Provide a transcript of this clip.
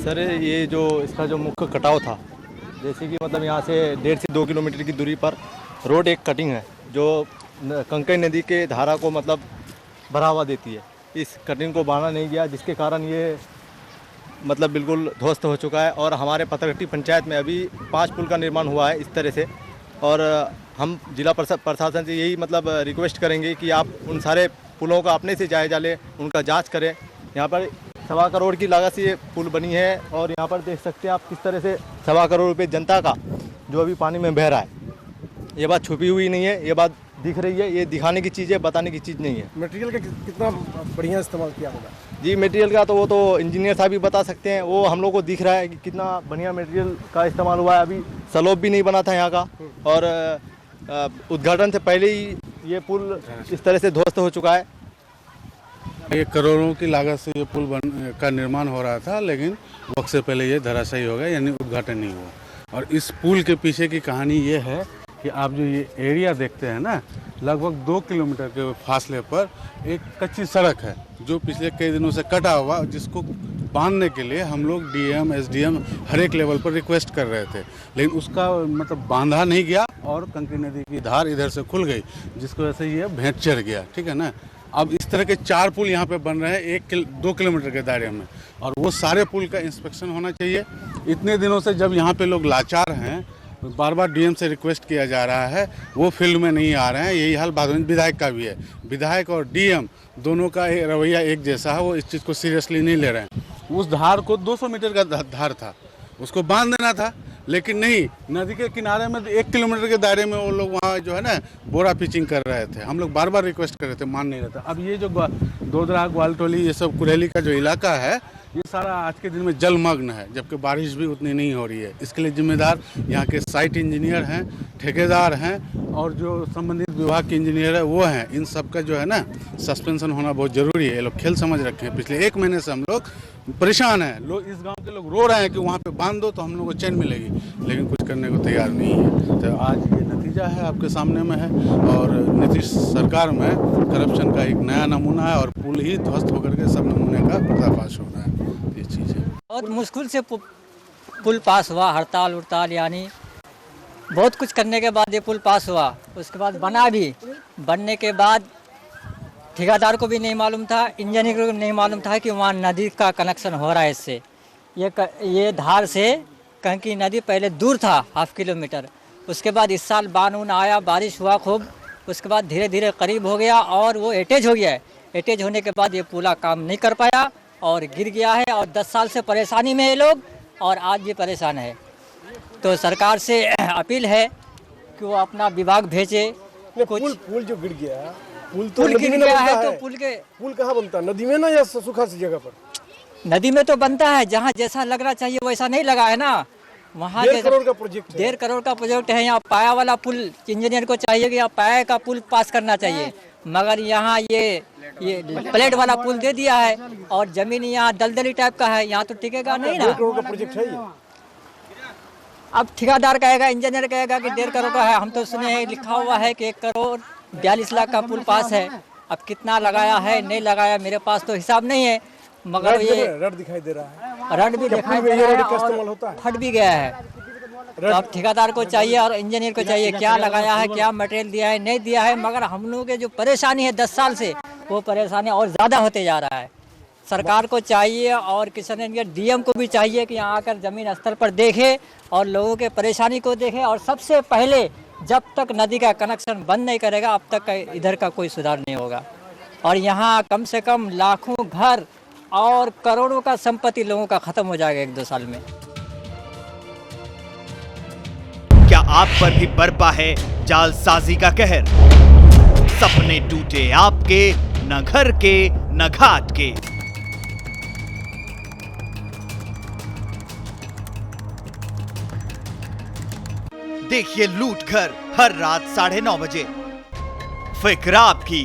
Sir ये जो इसका जो मुख्य कटाव था, जैसे कि मतलब यहाँ से 1.5 से 2 किलोमीटर की दूरी पर रोड एक कटिंग है जो कंकई नदी के धारा को मतलब बढ़ावा देती है। इस कटिंग को बांधा नहीं गया, जिसके कारण ये मतलब बिल्कुल ध्वस्त हो चुका है। और हमारे पथरघट्टी पंचायत में अभी 5 पुल का निर्माण हुआ है इस तरह से। और हम जिला प्रशासन से यही मतलब रिक्वेस्ट करेंगे कि आप उन सारे पुलों का अपने से जायजा लें, उनका जांच करें। यहाँ पर 1.25 करोड़ की लागत से ये पुल बनी है और यहाँ पर देख सकते हैं आप किस तरह से 1.25 करोड़ रुपये जनता का जो अभी पानी में बह रहा है। ये बात छुपी हुई नहीं है, ये बात दिख रही है, ये दिखाने की चीज़ है, बताने की चीज़ नहीं है। मटेरियल का कितना बढ़िया इस्तेमाल किया होगा जी, मटेरियल का तो वो तो इंजीनियर साहब भी बता सकते हैं। वो हम लोग को दिख रहा है कि कितना बढ़िया मटेरियल का इस्तेमाल हुआ है। अभी स्लोप भी नहीं बना था यहाँ का और उद्घाटन से पहले ही ये पुल इस तरह से ध्वस्त हो चुका है। ये करोड़ों की लागत से ये पुल का निर्माण हो रहा था, लेकिन वक्त से पहले ये धराशायी हो गया, यानी उद्घाटन नहीं हुआ। और इस पुल के पीछे की कहानी ये है कि आप जो ये एरिया देखते हैं ना, लगभग 2 किलोमीटर के फासले पर एक कच्ची सड़क है जो पिछले कई दिनों से कटा हुआ, जिसको बांधने के लिए हम लोग डीएम, एसडीएम हर एक लेवल पर रिक्वेस्ट कर रहे थे, लेकिन उसका मतलब बांधा नहीं गया और कंकई नदी की धार इधर से खुल गई, जिसकी वजह से ये भेंट चढ़ गया। ठीक है ना। अब इस तरह के 4 पुल यहाँ पे बन रहे हैं 2 किलोमीटर के दायरे में, और वो सारे पुल का इंस्पेक्शन होना चाहिए। इतने दिनों से जब यहाँ पे लोग लाचार हैं, बार बार डीएम से रिक्वेस्ट किया जा रहा है, वो फील्ड में नहीं आ रहे हैं। यही हाल बागवानी विधायक का भी है। विधायक और डीएम दोनों का रवैया एक जैसा है, वो इस चीज़ को सीरियसली नहीं ले रहे हैं। उस धार को 200 मीटर का धार था, उसको बांध देना था, लेकिन नहीं, नदी के किनारे में 1 किलोमीटर के दायरे में वो लोग वहाँ जो है ना बोरा पिचिंग कर रहे थे। हम लोग बार बार रिक्वेस्ट कर रहे थे, मान नहीं रहे थे। अब ये जो दोदरा, ग्वालटोली, ये सब कुरेली का जो इलाका है, ये सारा आज के दिन में जलमग्न है, जबकि बारिश भी उतनी नहीं हो रही है। इसके लिए जिम्मेदार यहाँ के साइट इंजीनियर हैं, ठेकेदार हैं, और जो संबंधित विभाग के इंजीनियर है वो हैं। इन सब का जो है ना सस्पेंशन होना बहुत ज़रूरी है। ये लोग खेल समझ रखे हैं। पिछले 1 महीने से हम लोग परेशान हैं। लोग, इस गांव के लोग रो रहे हैं कि वहाँ पे बांध दो तो हम लोग को चैन मिलेगी, लेकिन कुछ करने को तैयार नहीं है। तो आज ये नतीजा है, आपके सामने में है। और नीतीश सरकार में करप्शन का एक नया नमूना है, और पुल ही ध्वस्त होकर के सब नमूने का पर्दाफाश हो रहा है। ये चीज़ है। बहुत मुश्किल से पुल पास हुआ, हड़ताल उड़ताल यानी बहुत कुछ करने के बाद ये पुल पास हुआ। उसके बाद बना भी, बनने के बाद ठेकेदार को भी नहीं मालूम था, इंजीनियर को नहीं मालूम था कि वहाँ नदी का कनेक्शन हो रहा है इससे। ये धार से कंकी नदी पहले दूर था 1/2 किलोमीटर। उसके बाद इस साल बान आया, बारिश हुआ खूब, उसके बाद धीरे धीरे करीब हो गया और वो एटेज हो गया है। एटेज होने के बाद ये पुला काम नहीं कर पाया और गिर गया है, और 10 साल से परेशानी में है लोग, और आज भी परेशान है। तो सरकार से अपील है कि वो अपना विभाग भेजे। पुल जो गिर गया, पुल गिर गया है तो पुल कहाँ बनता है? नदी में ना, या सूखा सी जगह पर? नदी में तो बनता है, जहाँ जैसा लगना चाहिए वैसा नहीं लगा है ना। वहाँ 1.5 करोड़ का प्रोजेक्ट है। 1.5 करोड़ का प्रोजेक्ट है। यहाँ पाया वाला पुल इंजीनियर को चाहिए कि यहाँ पाया का पुल पास करना चाहिए, मगर यहाँ ये प्लेट वाला पुल दे दिया है, और जमीन यहाँ दलदली टाइप का है, यहाँ तो टिकेगा नहीं ना। 1.5 करोड़ का प्रोजेक्ट है ये। अब ठेकेदार कहेगा, इंजीनियर कहेगा कि 1.5 करोड़ का है। हम तो सुने हैं, लिखा हुआ है कि 1 करोड़ 42 लाख का पुल पास है। अब कितना लगाया है नहीं लगाया मेरे पास तो हिसाब नहीं है, मगर ये रड दिखाई दे रहा है, रड भी दिखाई दे रहा है और फट भी गया है। तो अब ठेकेदार को चाहिए और इंजीनियर को चाहिए, क्या लगाया है, क्या मटेरियल दिया है, नहीं दिया है। मगर हम लोगों के जो परेशानी है 10 साल से, वो परेशानी और ज़्यादा होते जा रहा है। सरकार को चाहिए और किसान डीएम को भी चाहिए कि यहाँ आकर ज़मीन स्तर पर देखे और लोगों के परेशानी को देखे। और सबसे पहले, जब तक नदी का कनेक्शन बंद नहीं करेगा, अब तक इधर का कोई सुधार नहीं होगा। और यहाँ कम से कम लाखों घर और करोड़ों का संपत्ति लोगों का खत्म हो जाएगा 1-2 साल में। क्या आप पर भी बरपा है जालसाजी का कहर? सपने टूटे आपके, न घर के न घाट के। देखिए लूट घर हर रात 9:30 बजे। फिक्र आपकी,